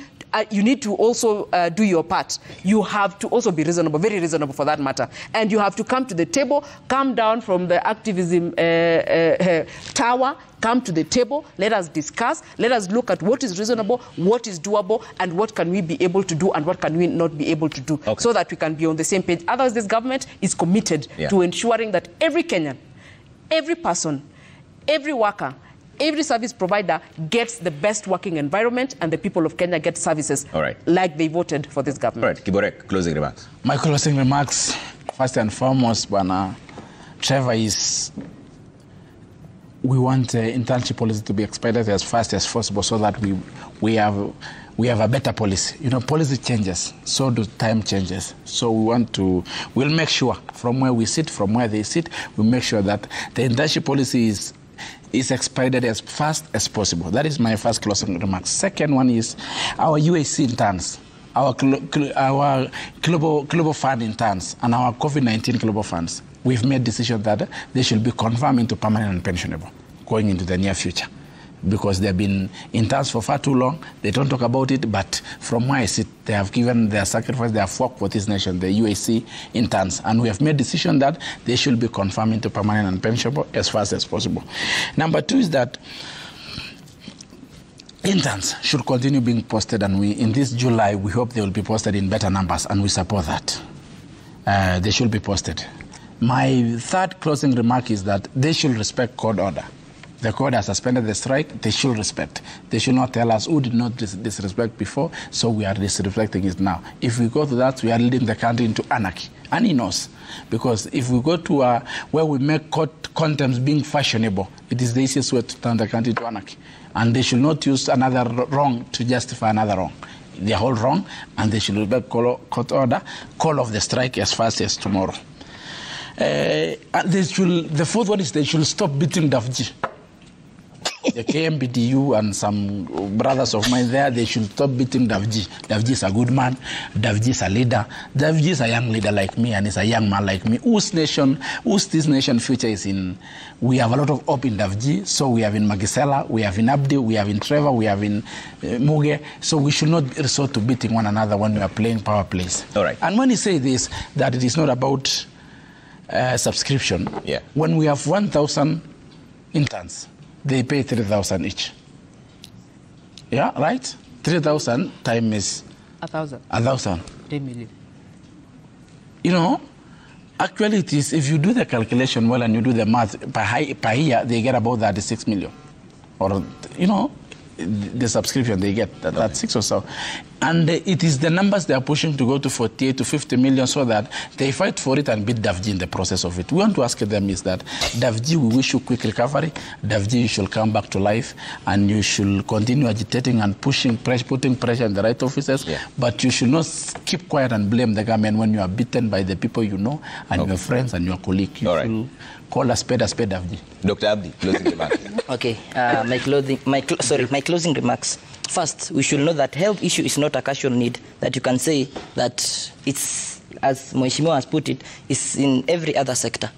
you need to also do your part. You have to also be reasonable, very reasonable for that matter. And you have to come to the table, come down from the activism tower, come to the table, let us discuss, let us look at what is reasonable, what is doable, and what can we be able to do and what can we not be able to do, so that we can be on the same page. Otherwise, this government is committed to ensuring that every Kenyan, every person, every worker, every service provider gets the best working environment, and the people of Kenya get services like they voted for this government. All right, Kiborek, closing remarks. My closing remarks, first and foremost, Trevor, is we want internship policy to be expedited as fast as possible so that we have a better policy. You know, policy changes, so do time changes. So we'll make sure from where we sit, from where they sit, we'll make sure that the internship policy is expedited as fast as possible. That is my first closing remark. Second one is our UAC interns, our global fund interns, and our COVID-19 global funds. We've made decisions that they should be confirmed into permanent and pensionable going into the near future, because they've been interns for far too long. They don't talk about it, but from where I sit, they have given their sacrifice, they have fought for this nation, the UAC interns, and we have made decision that they should be confirmed into permanent and pensionable as fast as possible. Number two is that interns should continue being posted, and in this July, we hope they will be posted in better numbers, and we support that. They should be posted. My third closing remark is that they should respect court order. The court has suspended the strike. They should respect. They should not tell us who did not disrespect before, so we are disrespecting it now. If we go to that, we are leading the country into anarchy. And he knows. Because if we go to where we make court contempt being fashionable, it is the easiest way to turn the country to anarchy. And they should not use another wrong to justify another wrong. They are all wrong, and they should respect court order, call off the strike as fast as tomorrow. The fourth one is they should stop beating Davji. The KMPDU and some brothers of mine there, they should stop beating Davji. Davji is a good man. Davji is a leader. Davji is a young leader like me, and is a young man like me. Whose this nation future is in? We have a lot of hope in Davji. So we have in Magisela, we have in Abdi, we have in Trevor, we have in Muge. So we should not resort to beating one another when we are playing power plays. All right. And when you say this, that it is not about subscription. Yeah. When we have 1,000 interns, they pay 3,000 each. Yeah, right? 3,000 times 1,000. 1,000. 10 million. You know, actually it is, if you do the calculation well and you do the math, per year, they get about 36 million. Or, you know, the subscription they get, that's 6 or so. And it is the numbers they are pushing to go to 48 to 50 million so that they fight for it and beat Davji in the process of it. We want to ask them is that, Davji, we wish you quick recovery. Davji, you should come back to life and you should continue agitating and putting pressure on the right officers. Yeah. But you should not keep quiet and blame the government when you are beaten by the people you know and your friends and your colleagues. You should call a spade, Davji. Dr. Abdi, closing remarks. Okay, my closing remarks. First, we should know that health issue is not a casual need, that you can say that it's, as Mheshimiwa has put it, is in every other sector.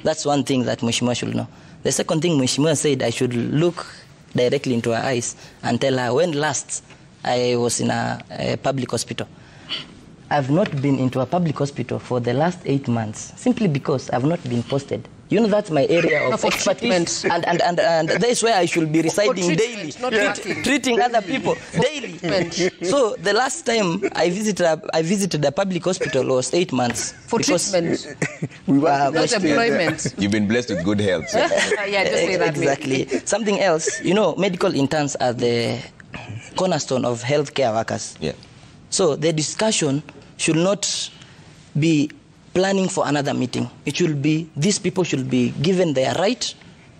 That's one thing that Mheshimiwa should know. The second thing Mheshimiwa said, I should look directly into her eyes and tell her, when last I was in a public hospital. I've not been into a public hospital for the last 8 months, simply because I've not been posted. You know, that's my area of expertise, and that's where I should be residing daily, treating other people daily. So the last time I visited a public hospital was 8 months. For treatment. Not employment. You've been blessed with good health. So. Yeah, just say that. Exactly. Something else, you know, medical interns are the cornerstone of healthcare workers. Yeah. So the discussion should not be planning for another meeting. It should be, these people should be given their right,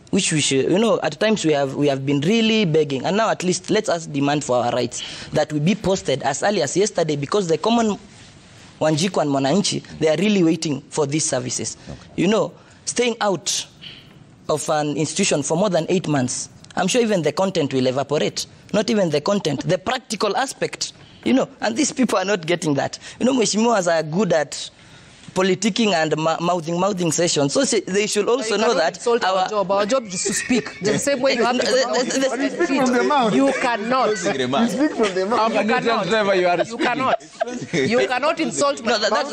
which we should, you know, at times we have been really begging, and now at least let us demand for our rights, that we be posted as early as yesterday, because the common Wanjiku and Mwananchi, they are really waiting for these services. Okay. You know, staying out of an institution for more than 8 months, I'm sure even the content will evaporate. Not even the content, the practical aspect, you know, and these people are not getting that. You know, Mheshimiwas are good at politicking and mouthing sessions. So they should also know that our job is to speak. The same way you have to speak from the mouth. You cannot. You speak from the mouth. You cannot insult my that's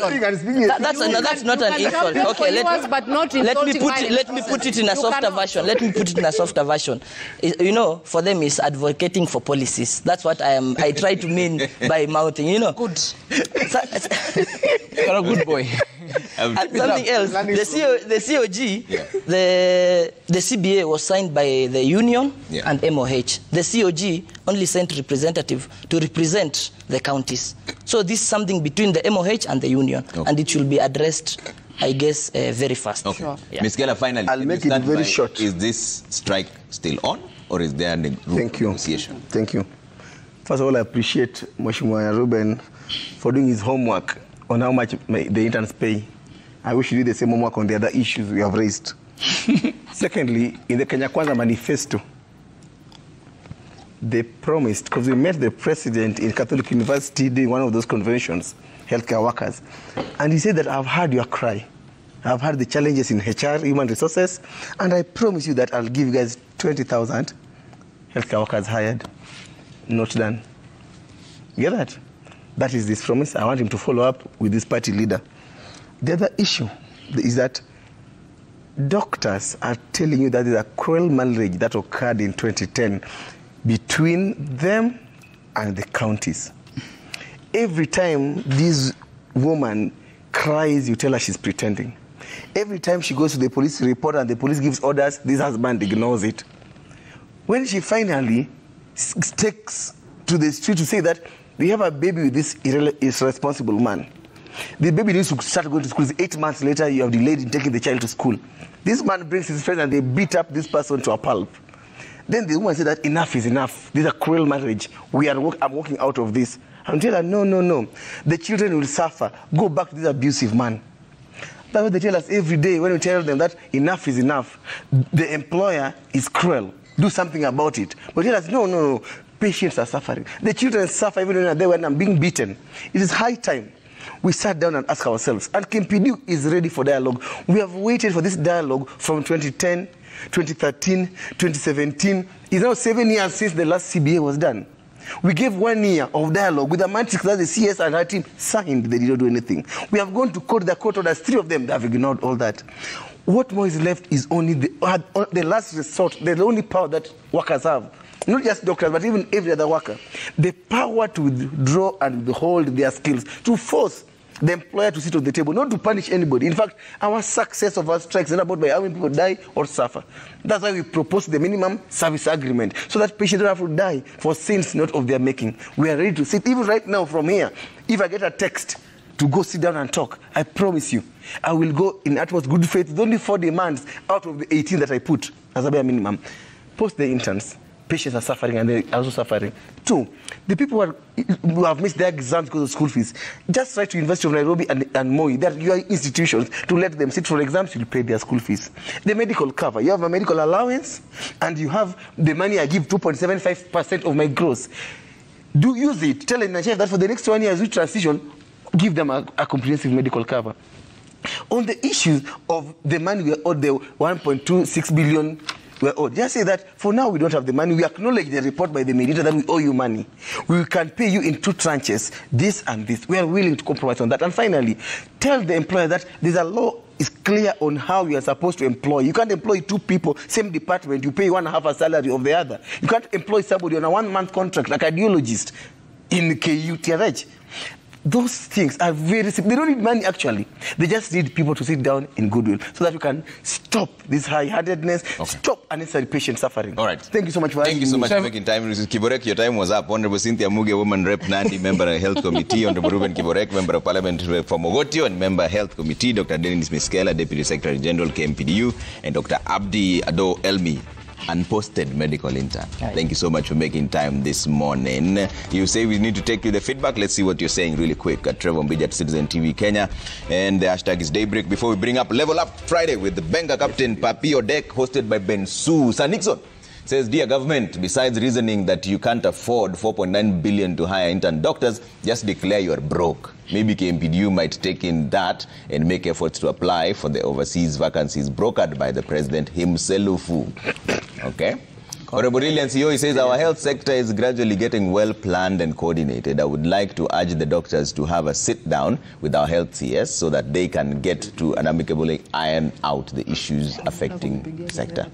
not an insult. Okay, let me put it in a softer version. Let me put it in a softer version. You know, for them is advocating for policies. That's what I try to mean by mouthing, you know. Good. You're a good boy. And something else, the COG, the CBA was signed by the union and MOH. The COG only sent representative to represent the counties. So this is something between the MOH and the union, and it should be addressed, I guess, very fast. Okay. Sure. Yeah. Ms. Keller, finally, I'll make it very short. Is this strike still on, or is there a negotiation? Thank you. First of all, I appreciate Mheshimiwa Ruben for doing his homework on how much the interns pay. I wish you did the same homework on the other issues we have raised. Secondly, in the Kenya Kwanza manifesto, they promised, because we met the president in Catholic University doing one of those conventions, healthcare workers, and he said that I've heard your cry. I've heard the challenges in HR, human resources, and I promise you that I'll give you guys 20,000 healthcare workers hired. Not done. You get that? That is this promise. I want him to follow up with this party leader. The other issue is that doctors are telling you that there's a cruel marriage that occurred in 2010 between them and the counties. Every time this woman cries, you tell her she's pretending. Every time she goes to the police report and the police gives orders, this husband ignores it. When she finally takes to the street to say that we have a baby with this irresponsible man, the baby needs to start going to school. 8 months later, you have delayed in taking the child to school. This man brings his friends and they beat up this person to a pulp. Then the woman said that enough is enough. This is a cruel marriage. I'm walking out of this. I'm telling her, no. The children will suffer. Go back to this abusive man. That's what they tell us every day when we tell them that enough is enough. The employer is cruel. Do something about it. But they tell us, no. Patients are suffering. The children suffer even when they're there when I'm being beaten. It is high time we sat down and asked ourselves, and KMPDU is ready for dialogue. We have waited for this dialogue from 2010, 2013, 2017. It's now 7 years since the last CBA was done. We gave 1 year of dialogue with a matrix that the CS and her team signed. They did not do anything. We have gone to court. The court orders 3 of them. They have ignored all that. What more is left is only the last resort, the only power that workers have. Not just doctors, but even every other worker. The power to withdraw and withhold their skills, to force the employer to sit on the table, not to punish anybody. In fact, our success of our strikes is not about by how many people die or suffer. That's why we propose the minimum service agreement, so that patients don't have to die for sins not of their making. We are ready to sit, even right now from here. If I get a text to go sit down and talk, I promise you, I will go in utmost good faith. There's only 4 demands out of the 18 that I put as a bare minimum. Post the interns. Patients are suffering and they're also suffering. 2, the people who have missed their exams because of school fees, just write to University of Nairobi and Moi, they're your institutions, to let them sit for exams, you'll pay their school fees. The medical cover, you have a medical allowance and you have the money I give, 2.75% of my gross. Do use it. Tell the NHF that for the next 1 year as we transition, give them a comprehensive medical cover. On the issues of the money we owed, the 1.26 billion we're owed, just say that for now we don't have the money. We acknowledge the report by the mediator that we owe you money. We can pay you in 2 tranches, this and this. We are willing to compromise on that. And finally, tell the employer that there's a law is clear on how you are supposed to employ. You can't employ 2 people, same department, you pay 1/2 a salary of the other. You can't employ somebody on a 1-month contract like a cardiologist in KUTRH. Those things are very simple. They don't need money, actually. They just need people to sit down in goodwill so that we can stop this high-handedness, stop unnecessary patient suffering. All right. Thank you so much for Thank you so much for making time. Mrs. Kiborek, your time was up. Honorable Cynthia Muge, Woman Rep Nandi, Member of Health Committee. Honorable Ruben Kiborek, Member of Parliament for Mogotio and Member Health Committee. Dr. Dennis Miskela, Deputy Secretary General, KMPDU. And Dr. Abdi Ado Elmi, unposted medical intern. Right. Thank you so much for making time this morning. You say we need to take you the feedback. Let's see what you're saying really quick. Trevor Mbija at Citizen TV Kenya. And the hashtag is Daybreak. Before we bring up Level Up Friday with the Benga captain Papi Odek, hosted by Ben Su. Sir Nixon says, dear government, besides reasoning that you can't afford 4.9 billion to hire intern doctors, just declare you are broke. Maybe KMPDU might take in that and make efforts to apply for the overseas vacancies brokered by the president himself. Okay. Honorable Lilian CEO says our health sector is gradually getting well planned and coordinated. I would like to urge the doctors to have a sit down with our health CS so that they can get to an amicably iron out the issues affecting the sector.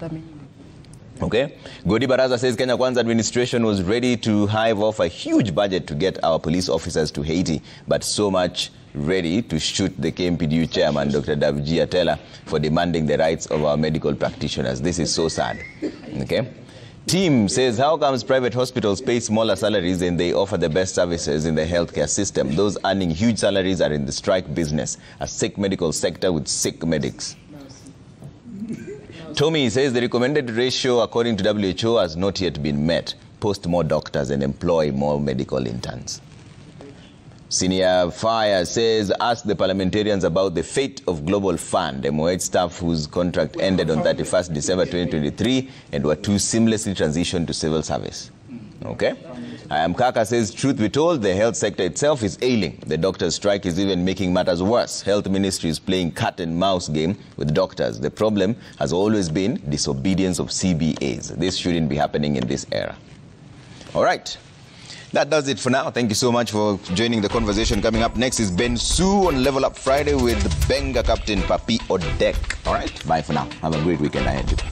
Okay. Godi Baraza says Kenya Kwanza administration was ready to hive off a huge budget to get our police officers to Haiti, but so much ready to shoot the KMPDU chairman, Dr. Davji Atela, for demanding the rights of our medical practitioners. This is so sad. Okay. Team says, how comes private hospitals pay smaller salaries and they offer the best services in the healthcare system? Those earning huge salaries are in the strike business, a sick medical sector with sick medics. Tommy says the recommended ratio according to WHO has not yet been met. Post more doctors and employ more medical interns. Senior Fire says, ask the parliamentarians about the fate of Global Fund, MOH staff whose contract ended on 31st December 2023 and were to seamlessly transition to civil service. Okay. I am Kaka says, truth be told, the health sector itself is ailing. The doctors' strike is even making matters worse. Health ministry is playing cat and mouse game with doctors. The problem has always been disobedience of CBAs. This shouldn't be happening in this era. All right. That does it for now. Thank you so much for joining the conversation. Coming up next is Ben Su on Level Up Friday with Benga captain Papi Odek. All right. Bye for now. Have a great weekend ahead.